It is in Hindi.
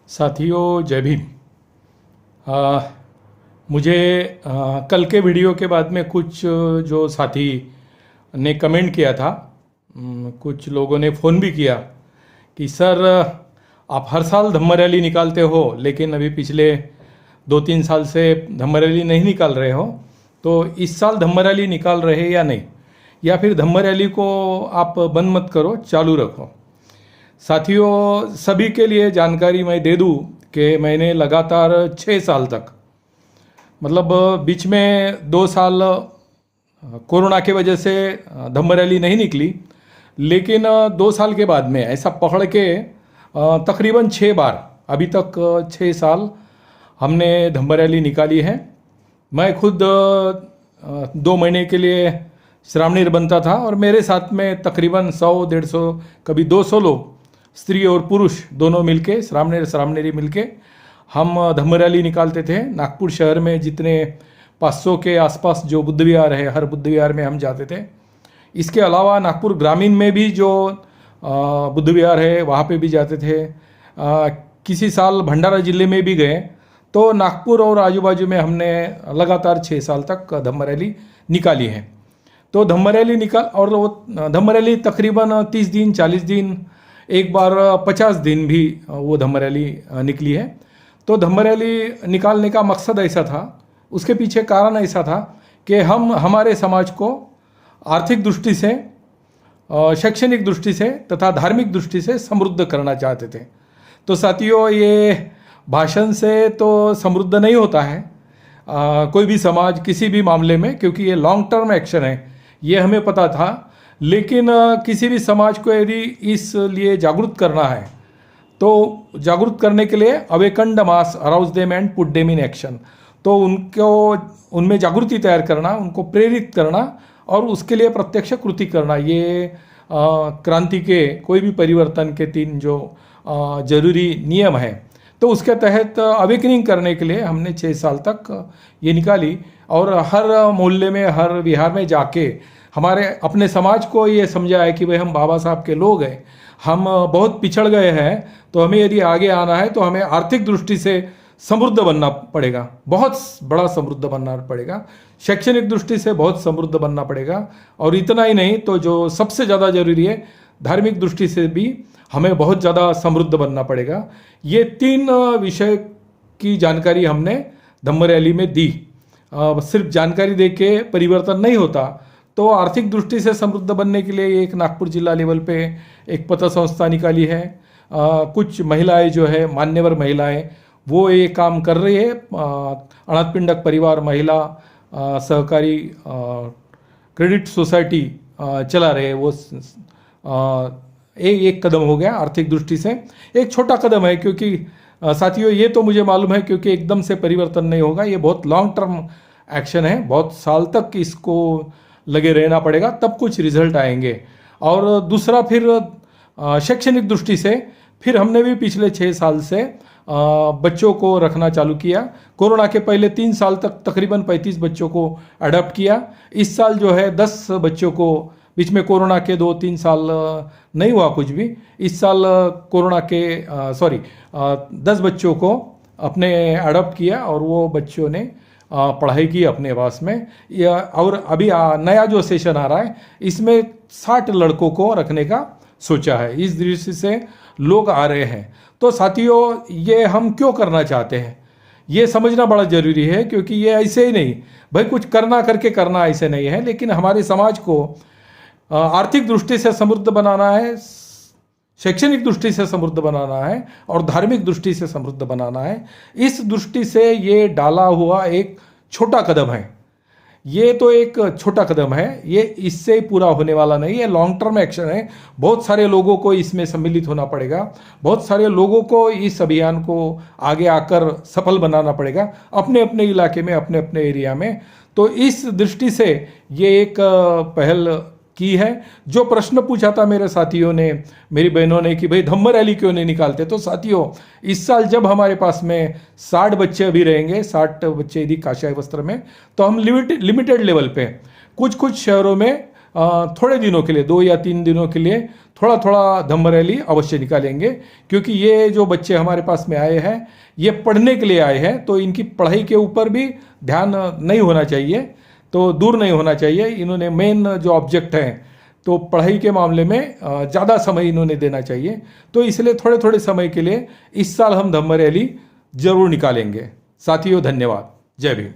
साथियों जय भीम। आ, मुझे कल के वीडियो के बाद में कुछ जो साथी ने कमेंट किया था, कुछ लोगों ने फ़ोन भी किया कि सर आप हर साल धम्म रैली निकालते हो लेकिन अभी पिछले 2-3 साल से धम्म रैली नहीं निकाल रहे हो, तो इस साल धम्म रैली निकाल रहे या नहीं, या फिर धम्म रैली को आप बंद मत करो, चालू रखो। साथियों सभी के लिए जानकारी मैं दे दूं कि मैंने लगातार 6 साल तक, मतलब बीच में 2 साल कोरोना की वजह से धम्म रैली नहीं निकली, लेकिन 2 साल के बाद में ऐसा पकड़ के तकरीबन 6 बार, अभी तक 6 साल हमने धम्म रैली निकाली है। मैं खुद 2 महीने के लिए श्रामणीर बनता था और मेरे साथ में तकरीबन 100-150 कभी 200 लोग, स्त्री और पुरुष दोनों मिलके, श्रामणेरी मिलके हम धम्म रैली निकालते थे। नागपुर शहर में जितने 500 के आसपास जो बुद्ध विहार है, हर बुद्ध विहार में हम जाते थे। इसके अलावा नागपुर ग्रामीण में भी जो बुद्ध विहार है वहाँ पे भी जाते थे। किसी साल भंडारा जिले में भी गए। तो नागपुर और आजू बाजू में हमने लगातार 6 साल तक धम्म रैली निकाली है। तो धम्म रैली और वो धम्म रैली तकरीबन 30 दिन, 40 दिन, एक बार 50 दिन भी वो धम्म रैली निकली है। तो धम्म रैली निकालने का मकसद ऐसा था, उसके पीछे कारण ऐसा था कि हम हमारे समाज को आर्थिक दृष्टि से, शैक्षणिक दृष्टि से तथा धार्मिक दृष्टि से समृद्ध करना चाहते थे। तो साथियों ये भाषण से तो समृद्ध नहीं होता है कोई भी समाज किसी भी मामले में, क्योंकि ये लॉन्ग टर्म एक्शन है, ये हमें पता था। लेकिन किसी भी समाज को यदि इस लिए जागरूक करना है तो जागरूक करने के लिए awaken the mass, arouse them and put them in action, तो उनमें जागृति तैयार करना, उनको प्रेरित करना और उसके लिए प्रत्यक्ष कृति करना, ये क्रांति के, कोई भी परिवर्तन के 3 जो जरूरी नियम हैं। तो उसके तहत अवेकनिंग करने के लिए हमने 6 साल तक ये निकाली और हर मोहल्ले में, हर विहार में जाके हमारे अपने समाज को ये समझा है कि भाई हम बाबा साहब के लोग हैं, हम बहुत पिछड़ गए हैं, तो हमें यदि आगे आना है तो हमें आर्थिक दृष्टि से समृद्ध बनना पड़ेगा, बहुत बड़ा समृद्ध बनना पड़ेगा, शैक्षणिक दृष्टि से बहुत समृद्ध बनना पड़ेगा, और इतना ही नहीं तो जो सबसे ज़्यादा जरूरी है धार्मिक दृष्टि से भी हमें बहुत ज़्यादा समृद्ध बनना पड़ेगा। ये 3 विषय की जानकारी हमने धम्म रैली में दी। सिर्फ जानकारी दे के परिवर्तन नहीं होता, तो आर्थिक दृष्टि से समृद्ध बनने के लिए एक नागपुर जिला लेवल पे एक पथ संस्था निकाली है। कुछ महिलाएं जो है, मान्यवर महिलाएं, वो ये काम कर रही है। अनाथ पिंडक परिवार महिला सहकारी क्रेडिट सोसाइटी चला रहे हैं। वो एक कदम हो गया आर्थिक दृष्टि से, एक छोटा कदम है, क्योंकि साथियों ये तो मुझे मालूम है क्योंकि एकदम से परिवर्तन नहीं होगा, ये बहुत लॉन्ग टर्म एक्शन है, बहुत साल तक इसको लगे रहना पड़ेगा, तब कुछ रिजल्ट आएंगे। और दूसरा फिर शैक्षणिक दृष्टि से फिर हमने भी पिछले 6 साल से बच्चों को रखना चालू किया। कोरोना के पहले 3 साल तक तकरीबन 35 बच्चों को अडॉप्ट किया। इस साल जो है 10 बच्चों को, बीच में कोरोना के 2-3 साल नहीं हुआ कुछ भी, इस साल कोरोना के 10 बच्चों को अपने अडॉप्ट किया और वो बच्चों ने पढ़ाई की अपने आवास में। और अभी नया जो सेशन आ रहा है इसमें 60 लड़कों को रखने का सोचा है। इस दृष्टि से लोग आ रहे हैं। तो साथियों ये हम क्यों करना चाहते हैं ये समझना बड़ा जरूरी है, क्योंकि ये ऐसे ही नहीं भाई कुछ करना करके करना ऐसे नहीं है, लेकिन हमारे समाज को आर्थिक दृष्टि से समृद्ध बनाना है, शैक्षणिक दृष्टि से समृद्ध बनाना है और धार्मिक दृष्टि से समृद्ध बनाना है। इस दृष्टि से ये डाला हुआ एक छोटा कदम है। ये तो एक छोटा कदम है, ये इससे पूरा होने वाला नहीं है, लॉन्ग टर्म एक्शन है। बहुत सारे लोगों को इसमें सम्मिलित होना पड़ेगा, बहुत सारे लोगों को इस अभियान को आगे आकर सफल बनाना पड़ेगा अपने अपने इलाके में, अपने अपने एरिया में। तो इस दृष्टि से ये एक पहल की है। जो प्रश्न पूछा था मेरे साथियों ने, मेरी बहनों ने कि भाई धम्म रैली क्यों नहीं निकालते, तो साथियों इस साल जब हमारे पास में 60 बच्चे अभी रहेंगे, 60 बच्चे यदि काशाय वस्त्र में, तो हम लिमिटेड लेवल पे कुछ शहरों में थोड़े दिनों के लिए 2 या 3 दिनों के लिए थोड़ा थोड़ा धम्म रैली अवश्य निकालेंगे, क्योंकि ये जो बच्चे हमारे पास में आए हैं ये पढ़ने के लिए आए हैं, तो इनकी पढ़ाई के ऊपर भी ध्यान नहीं होना चाहिए, तो दूर नहीं होना चाहिए। इन्होंने मेन जो ऑब्जेक्ट हैं तो पढ़ाई के मामले में ज़्यादा समय इन्होंने देना चाहिए, तो इसलिए थोड़े थोड़े समय के लिए इस साल हम धम्म रैली जरूर निकालेंगे। साथियों धन्यवाद। जय भीम।